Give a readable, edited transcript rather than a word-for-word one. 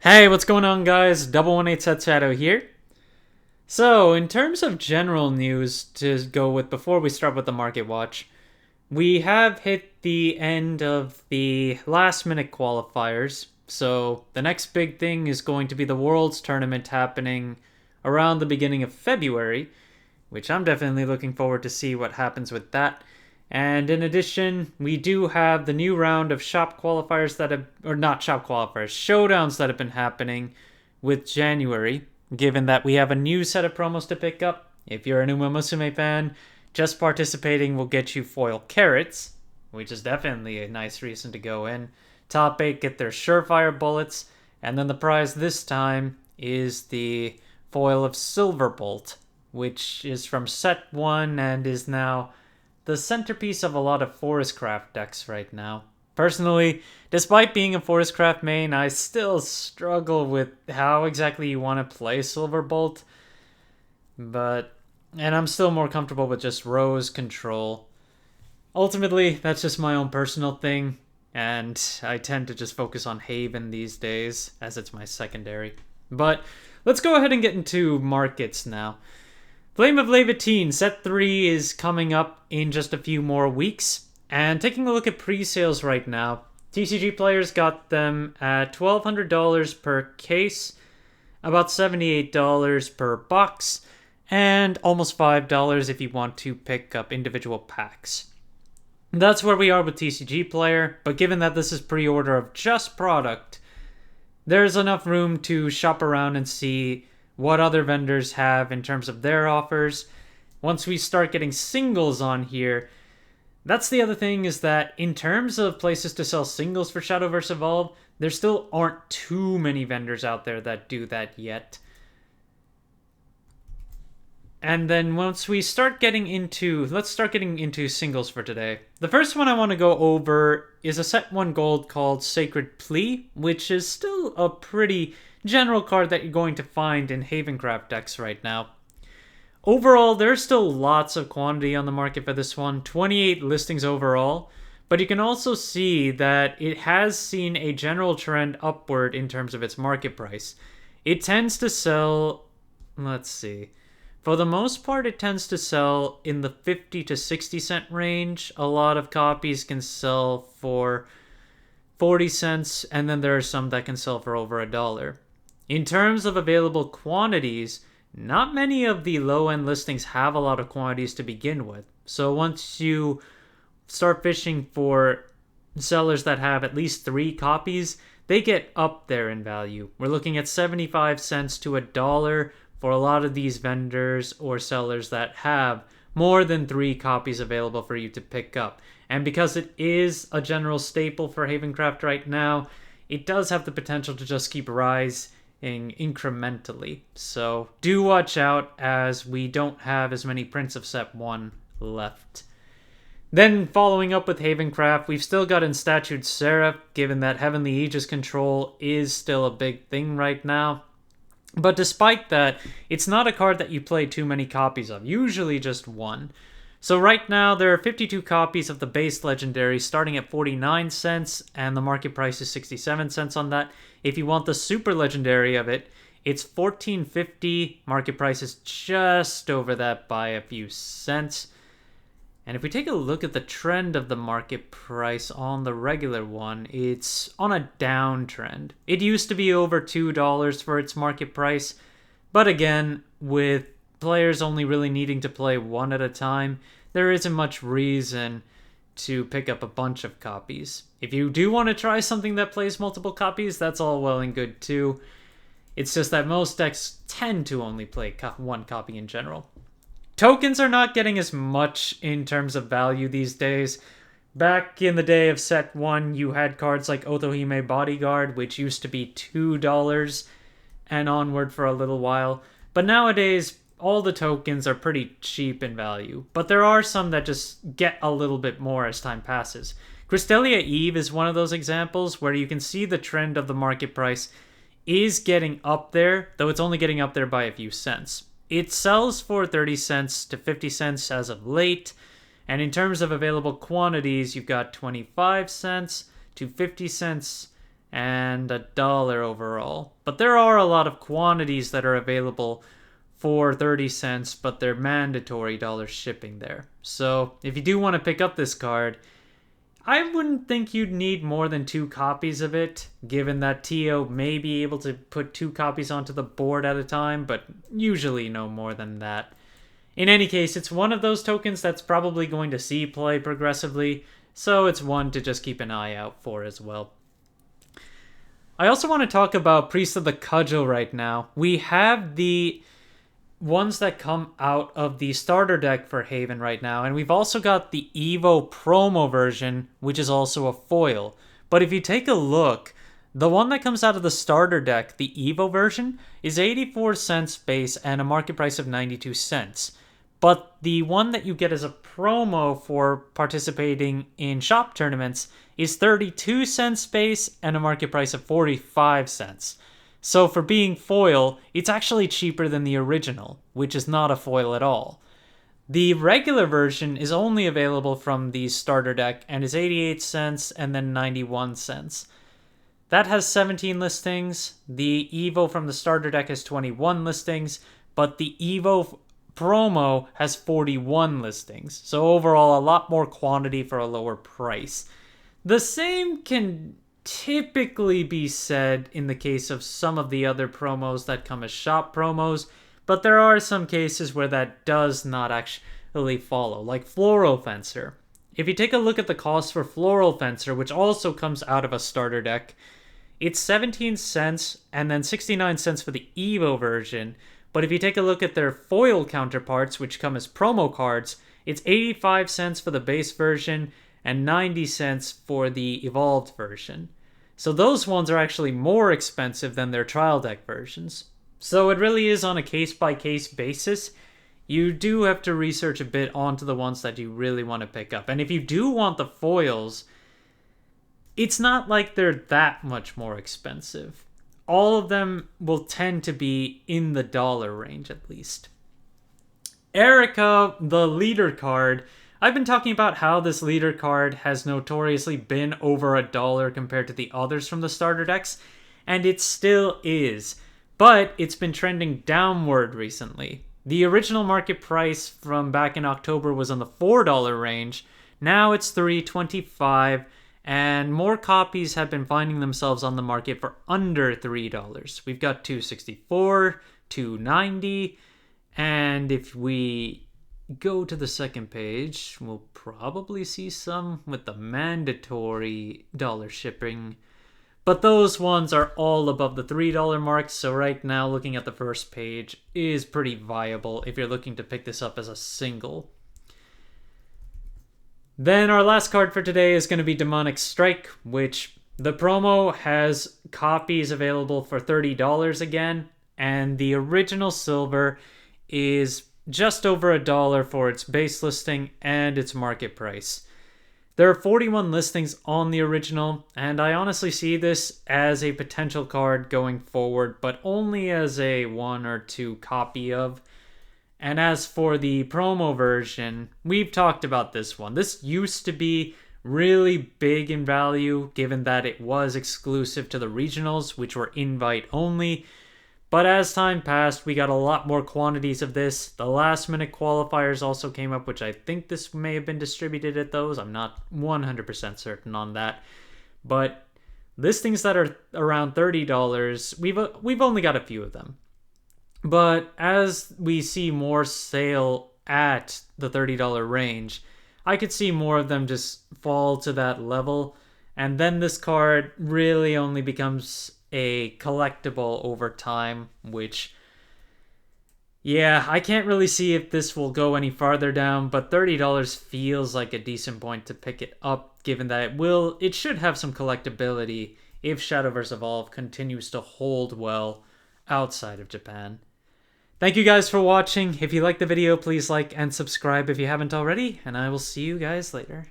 Hey, what's going on, guys? 118 Set Shadow here. So, in terms of general news to go with before we start with the market watch, we have hit the end of the last minute qualifiers. So, the next big thing is going to be the Worlds tournament happening around the beginning of February, which I'm definitely looking forward to see what happens with that. And in addition, we do have the new round of shop qualifiers that have, or not shop qualifiers, showdowns that have been happening with January, given that we have a new set of promos to pick up. If you're a Uma Musume fan, just participating will get you foil carrots, which is definitely a nice reason to go in. Top 8 get their surefire bullets, and then the prize this time is the foil of Silverbolt, which is from set 1 and is now the centerpiece of a lot of Forestcraft decks right now. Personally, despite being a Forestcraft main, I still struggle with how exactly you want to play Silverbolt. And I'm still more comfortable with just Rose control. Ultimately, that's just my own personal thing, and I tend to just focus on Haven these days, as it's my secondary. But let's go ahead and get into markets now. Flame of Levitine, Set 3 is coming up in just a few more weeks. And taking a look at pre-sales right now, TCG players got them at $1,200 per case, about $78 per box, and almost $5 if you want to pick up individual packs. That's where we are with TCG player, but given that this is pre-order of just product, there's enough room to shop around and see what other vendors have in terms of their offers. Once we start getting singles on here, that's the other thing, is that in terms of places to sell singles for Shadowverse Evolved, there still aren't too many vendors out there that do that yet. And then once we start getting into, let's start getting into singles for today. The first one I want to go over is a set 1 gold called SacredPlea, which is still a pretty general card that you're going to find in Havencraft decks right now. Overall, there's still lots of quantity on the market for this one, 28 listings overall, but you can also see that it has seen a general trend upward in terms of its market price. It tends to sell, let's see, for the most part it tends to sell in the 50 to 60 cent range. A lot of copies can sell for 40 cents, and then there are some that can sell for over $1. In terms of available quantities, not many of the low-end listings have a lot of quantities to begin with. So once you start fishing for sellers that have at least 3 copies, they get up there in value. We're looking at 75 cents to $1 for a lot of these vendors or sellers that have more than 3 copies available for you to pick up. And because it is a general staple for Havencraft right now, it does have the potential to just keep rising incrementally. So do watch out, as we don't have as many prints of set 1 left. Then following up with Havencraft, we've still got Enstatued Seraph, given that Heavenly Aegis control is still a big thing right now. But despite that, it's not a card that you play too many copies of, usually just 1. So right now there are 52 copies of the base legendary starting at 49 cents, and the market price is 67 cents on that. If you want the super legendary of it, it's $14.50. Market price is just over that by a few cents. And if we take a look at the trend of the market price on the regular one, it's on a downtrend. It used to be over $2 for its market price, but again, with players only really needing to play 1 at a time, there isn't much reason to pick up a bunch of copies. If you do want to try something that plays multiple copies, that's all well and good too. It's just that most decks tend to only play 1 copy in general. Tokens are not getting as much in terms of value these days. Back in the day of set 1, you had cards like Otohime Bodyguard, which used to be $2 and onward for a little while. But nowadays, all the tokens are pretty cheap in value. But there are some that just get a little bit more as time passes. Chellia Eve is one of those examples where you can see the trend of the market price is getting up there, though it's only getting up there by a few cents. It sells for 30 cents to 50 cents as of late, and in terms of available quantities, you've got 25 cents to 50 cents and $1 overall. But there are a lot of quantities that are available for 30 cents, but they're mandatory dollar shipping there. So if you do want to pick up this card, I wouldn't think you'd need more than 2 copies of it, given that TO may be able to put 2 copies onto the board at a time, but usually no more than that. In any case, it's one of those tokens that's probably going to see play progressively, so it's one to just keep an eye out for as well. I also want to talk about Priest of the Cudgel right now. We have the ones that come out of the starter deck for Haven right now, and we've also got the Evo promo version, which is also a foil. But if you take a look, the one that comes out of the starter deck, the Evo version, is 84 cents base and a market price of 92 cents. But the one that you get as a promo for participating in shop tournaments is 32 cents base and a market price of 45 cents. So for being foil, it's actually cheaper than the original, which is not a foil at all. The regular version is only available from the starter deck and is 88 cents and then 91 cents. That has 17 listings. The Evo from the starter deck has 21 listings, but the Evo promo has 41 listings. So overall, a lot more quantity for a lower price. The same can typically be said in the case of some of the other promos that come as shop promos, but there are some cases where that does not actually follow, like Floral Fencer. If you take a look at the cost for Floral Fencer, which also comes out of a starter deck, it's 17 cents and then 69 cents for the Evo version, but if you take a look at their foil counterparts, which come as promo cards, it's 85 cents for the base version and 90 cents for the evolved version. So those ones are actually more expensive than their trial deck versions. So it really is on a case-by-case basis. You do have to research a bit onto the ones that you really want to pick up. And if you do want the foils, it's not like they're that much more expensive. All of them will tend to be in the dollar range at least. Erica, the leader card, I've been talking about how this leader card has notoriously been over $1 compared to the others from the starter decks, and it still is, but it's been trending downward recently. The original market price from back in October was on the $4 range, now it's $3.25, and more copies have been finding themselves on the market for under $3. We've got $2.64, $2.90, and if we go to the second page, we'll probably see some with the mandatory dollar shipping, but those ones are all above the $3 mark, so right now looking at the first page is pretty viable if you're looking to pick this up as a single. Then our last card for today is going to be Demonic Strike, which the promo has copies available for $30 again, and the original silver is just over $1 for its base listing and its market price. There are 41 listings on the original, and I honestly see this as a potential card going forward, but only as a 1 or 2 copy of. And as for the promo version, we've talked about this one. This used to be really big in value, given that it was exclusive to the regionals, which were invite only. But as time passed, we got a lot more quantities of this. The last minute qualifiers also came up, which I think this may have been distributed at those. I'm not 100% certain on that. But listings that are around $30, we've only got a few of them. But as we see more sale at the $30 range, I could see more of them just fall to that level. And then this card really only becomes a collectible over time, which, yeah, I can't really see if this will go any farther down, but $30 feels like a decent point to pick it up, given that it should have some collectability if Shadowverse Evolve continues to hold well outside of Japan. Thank you guys for watching. If you liked the video, please like and subscribe if you haven't already, and I will see you guys later.